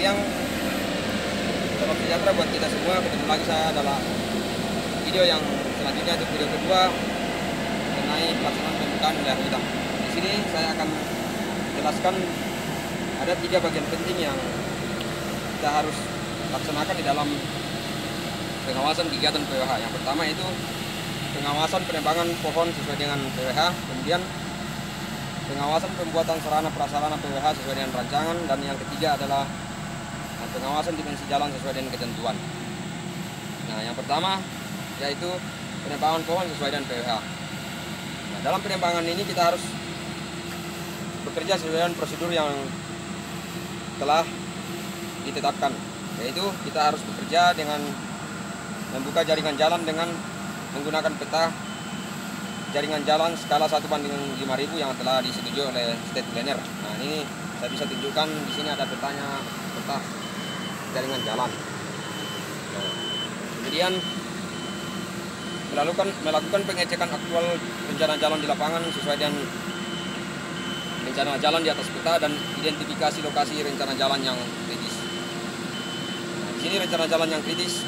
siang, salam sejahtera buat kita semua. Ketemu lagi saya dalam video yang selanjutnya, untuk video kedua mengenai pelaksanaan pembukaan wilayah hutan. Di sini saya akan jelaskan ada 3 bagian penting yang kita harus laksanakan di dalam pengawasan kegiatan PWH. Yang pertama itu pengawasan penebangan pohon sesuai dengan PWH, kemudian pengawasan pembuatan sarana prasarana PWH sesuai dengan rancangan, dan yang ketiga adalah pengawasan dimensi jalan sesuai dengan ketentuan. Nah, yang pertama yaitu penebangan pohon sesuai dengan PWH. Nah, dalam penebangan ini kita harus bekerja sesuai dengan prosedur yang telah ditetapkan, yaitu kita harus bekerja dengan membuka jaringan jalan dengan menggunakan peta jaringan jalan skala 1/5000 yang telah disetujui oleh State Planner. Nah, ini saya bisa tunjukkan di sini ada petanya, peta jaringan jalan. Nah, kemudian melakukan pengecekan aktual rencana jalan di lapangan sesuai dengan rencana jalan di atas peta dan identifikasi lokasi rencana jalan yang kritis. Nah, di sini rencana jalan yang kritis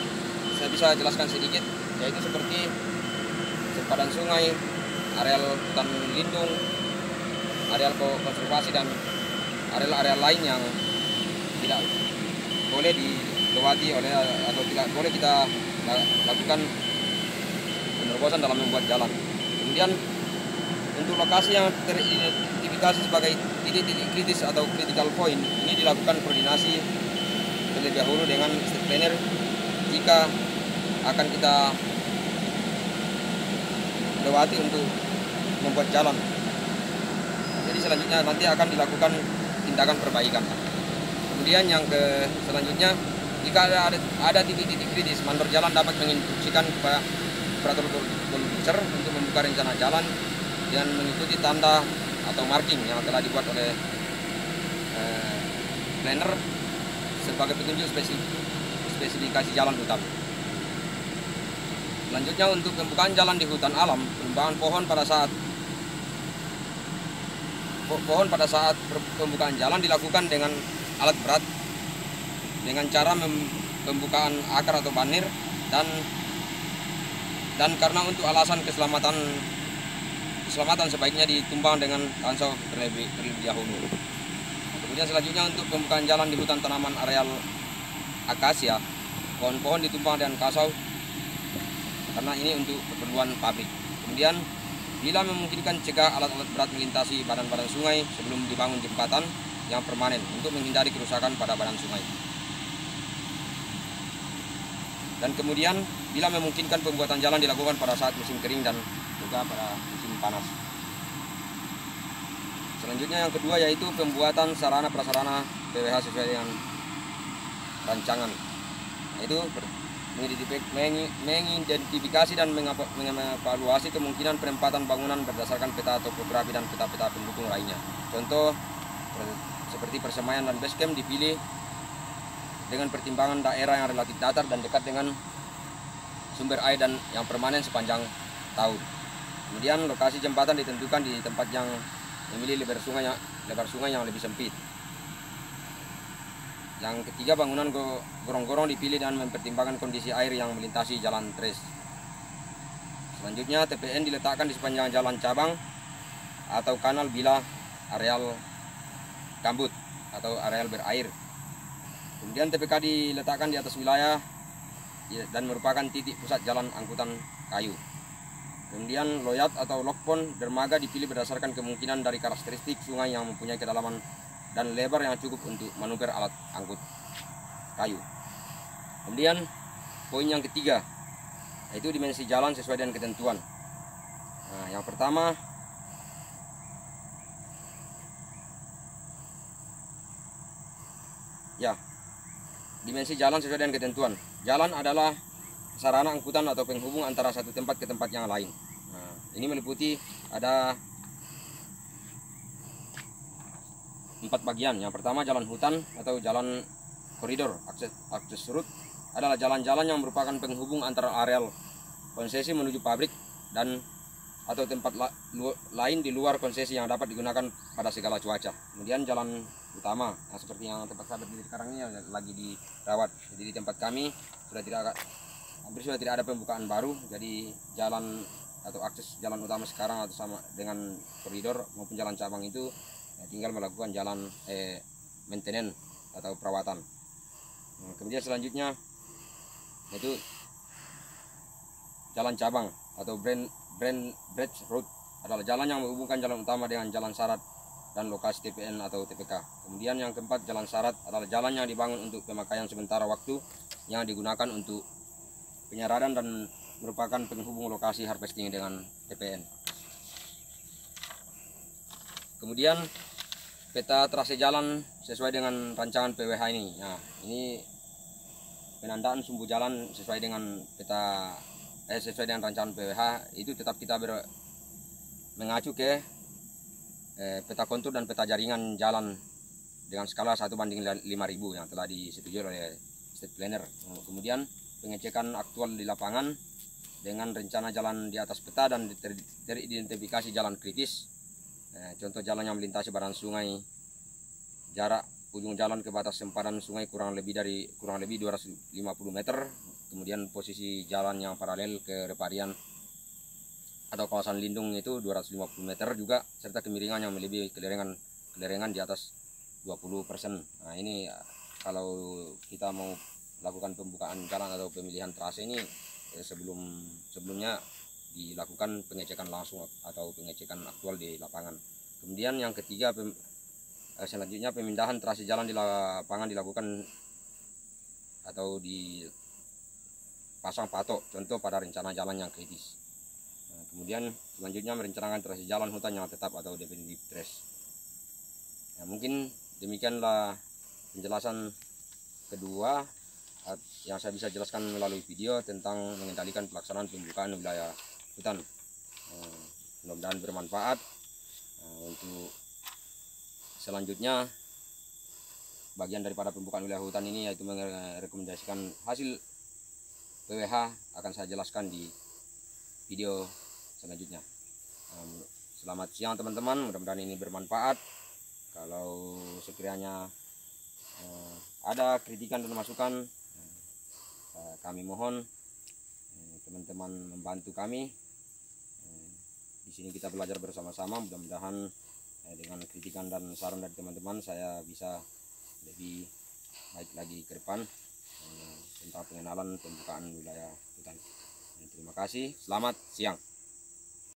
saya bisa jelaskan sedikit, yaitu seperti sempadan sungai, areal hutan lindung, areal konservasi, dan areal-areal lain yang tidak boleh dilewati oleh atau tidak boleh kita lakukan penerobosan dalam membuat jalan. Kemudian untuk lokasi yang teridentifikasi sebagai titik-titik kritis atau critical point, ini dilakukan koordinasi terlebih dahulu dengan State Planner jika akan kita lewati untuk membuat jalan. Jadi selanjutnya nanti akan dilakukan tindakan perbaikan. Kemudian yang selanjutnya, jika ada titik-titik kritis, mandor jalan dapat menginstruksikan kepada operator bulldozer untuk membuka rencana jalan dengan mengikuti tanda atau marking yang telah dibuat oleh planner sebagai petunjuk spesifikasi jalan hutan. Selanjutnya, untuk pembukaan jalan di hutan alam, penebangan pohon pada saat pembukaan jalan dilakukan dengan alat berat dengan cara pembukaan akar atau banir, dan karena untuk alasan keselamatan sebaiknya ditumbang dengan kansau terlebih dahulu. Kemudian selanjutnya, untuk pembukaan jalan di hutan tanaman areal akasia, pohon-pohon ditumbang dengan kansau karena ini untuk keperluan pabrik. Kemudian bila memungkinkan, cegah alat-alat berat melintasi badan-badan sungai sebelum dibangun jembatan yang permanen untuk menghindari kerusakan pada badan sungai. Dan kemudian bila memungkinkan, pembuatan jalan dilakukan pada saat musim kering dan juga pada musim panas. Selanjutnya yang kedua yaitu pembuatan sarana prasarana PWH sesuai dengan rancangan, yaitu mengidentifikasi dan mengevaluasi kemungkinan penempatan bangunan berdasarkan peta topografi dan peta-peta pendukung lainnya. Contoh seperti persemaian dan base camp dipilih dengan pertimbangan daerah yang relatif datar dan dekat dengan sumber air dan yang permanen sepanjang tahun. Kemudian lokasi jembatan ditentukan di tempat yang memiliki lebar sungai yang lebih sempit. Yang ketiga, bangunan gorong-gorong dipilih dan mempertimbangkan kondisi air yang melintasi jalan tres. Selanjutnya, TPN diletakkan di sepanjang jalan cabang atau kanal bila areal gambut atau areal berair. Kemudian TPK diletakkan di atas wilayah dan merupakan titik pusat jalan angkutan kayu. Kemudian loyat atau lockpon dermaga dipilih berdasarkan kemungkinan dari karakteristik sungai yang mempunyai kedalaman dan lebar yang cukup untuk manuver alat angkut kayu. Kemudian poin yang ketiga yaitu dimensi jalan sesuai dengan ketentuan. Nah, yang pertama dimensi jalan sesuai dengan ketentuan. Jalan adalah sarana angkutan atau penghubung antara satu tempat ke tempat yang lain. Nah, ini meliputi ada 4 bagian. Yang pertama, jalan hutan atau jalan koridor. Akses route adalah jalan-jalan yang merupakan penghubung antara areal konsesi menuju pabrik dan atau tempat lain di luar konsesi yang dapat digunakan pada segala cuaca. Kemudian jalan utama. Nah, seperti yang tempat saya berdiri sekarang ini lagi dirawat. Jadi di tempat kami hampir sudah tidak ada pembukaan baru. Jadi jalan atau akses jalan utama sekarang atau sama dengan koridor maupun jalan cabang itu tinggal melakukan jalan maintenance atau perawatan. Nah, kemudian selanjutnya itu jalan cabang atau bridge road adalah jalan yang menghubungkan jalan utama dengan jalan syarat dan lokasi TPN atau TPK. Kemudian yang keempat, jalan syarat adalah jalan yang dibangun untuk pemakaian sementara waktu yang digunakan untuk penyaradan dan merupakan penghubung lokasi harvesting dengan TPN. Kemudian peta trase jalan sesuai dengan rancangan PWH ini. Nah, ini penandaan sumbu jalan sesuai dengan sesuai dengan rancangan PWH itu tetap kita mengacu ke peta kontur dan peta jaringan jalan dengan skala 1:5000 yang telah disetujui oleh State Planner. Kemudian pengecekan aktual di lapangan dengan rencana jalan di atas peta dan teridentifikasi jalan kritis. Contoh jalan yang melintasi badan sungai, jarak ujung jalan ke batas sempadan sungai kurang lebih 250 meter. Kemudian posisi jalan yang paralel ke reparian atau kawasan lindung itu 250 meter juga, serta kemiringan yang melebihi kelerengan di atas 20%. Nah, ini kalau kita mau lakukan pembukaan jalan atau pemilihan trase ini sebelumnya dilakukan pengecekan langsung atau pengecekan aktual di lapangan. Kemudian yang ketiga, selanjutnya pemindahan trase jalan di lapangan dilakukan atau dipasang patok, contoh pada rencana jalan yang kritis. Nah, kemudian selanjutnya merencanakan trase jalan hutan yang tetap atau definitive trace. Nah, mungkin demikianlah penjelasan kedua yang saya bisa jelaskan melalui video tentang mengendalikan pelaksanaan pembukaan wilayah hutan. Mudah-mudahan bermanfaat. Untuk selanjutnya, bagian daripada pembukaan wilayah hutan ini yaitu merekomendasikan hasil PWH akan saya jelaskan di video selanjutnya. Selamat siang teman-teman, mudah-mudahan ini bermanfaat. Kalau sekiranya ada kritikan dan masukan, kami mohon teman-teman membantu kami. Di sini kita belajar bersama-sama. Mudah-mudahan dengan kritikan dan saran dari teman-teman saya bisa lebih baik lagi ke depan tentang pengenalan pembukaan wilayah hutan. Terima kasih. Selamat siang.